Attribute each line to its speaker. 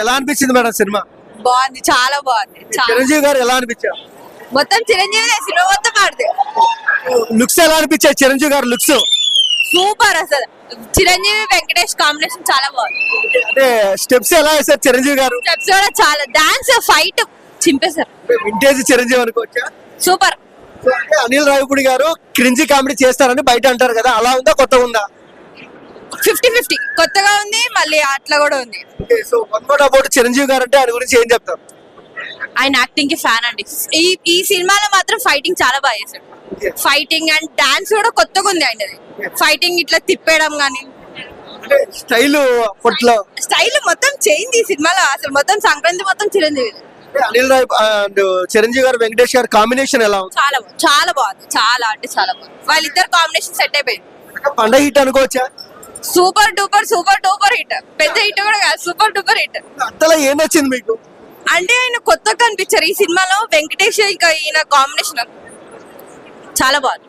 Speaker 1: ఎలా అనిపించింది madam cinema?
Speaker 2: బాగుంది, చాలా బాగుంది.
Speaker 1: చిరంజీవి గారు ఎలా అనిపించారు?
Speaker 2: మొత్తం చిరంజీవి సినిమా మొత్తం ఆడితే
Speaker 1: లుక్స్ ఎలా అనిపించాయి? చిరంజీవి గారు లుక్స్
Speaker 2: సూపర్. అసలు చిరంజీవి వెంకటేష్ కాంబినేషన్ చాలా బాగుంది.
Speaker 1: అంటే స్టెప్స్ ఎలా వేశారు చిరంజీవి గారు?
Speaker 2: స్టెప్స్ కూడా చాలా, డాన్స్ ఫైట్ చింపేశారు.
Speaker 1: వింటేజ్ చిరంజీవి అనుకోవచ్చా?
Speaker 2: సూపర్.
Speaker 1: అంటే అనిల్ రావిపూడి గారు క్రింజీ కామెడీ చేస్తారని బయట అంటారు కదా, అలా ఉందా కొత్తగా ఉందా?
Speaker 2: 50-50 కొత్తగా ఉంది, మళ్ళీ అట్లా కూడా ఉంది.
Speaker 1: So one more about Chiranjeevi గారు అంటే ఆయన గురించి ఏం చెప్తారు?
Speaker 2: ఆయన యాక్టింగ్ కి ఫ్యాన్ అండి. ఈ సినిమాలో మాత్రం ఫైటింగ్ చాలా బాగా చేశాడు. ఫైటింగ్ అండ్ డాన్స్ కూడా కొత్తగా ఉంది ఆయనది. ఫైటింగ్ ఇట్లా తిప్పేయడం గానీ
Speaker 1: స్టైల్ అప్పట్లో
Speaker 2: స్టైల్ మొత్తం చేంజ్ ఈ సినిమాలో. అసలు మొత్తం సంక్రాంతి మొత్తం చిరంజీవి.
Speaker 1: అనిల్ రాయ్ అండ్ చిరంజీవి గారు వెంకటేష్ గారు కాంబినేషన్ ఎలా ఉంది?
Speaker 2: చాలా బాగుంది, చాలా బాగుంది, చాలా అంటే చాలా బాగుంది. వాళ్ళిద్దరు కాంబినేషన్ సెట్ అయిపోయింది.
Speaker 1: పండగ హిట్ అనుకోవచ్చా?
Speaker 2: Super duper hit. పెద్ద హిట్ కూడా కాదు, సూపర్ డూపర్ హిట్.
Speaker 1: అంతలా ఏం నచ్చింది మీకు?
Speaker 2: అంటే ఆయన కొత్తగా కనిపించారు ఈ సినిమాలో. వెంకటేష్ ఇంకా ఈయన కాంబినేషన్ చాలా బాగుంది.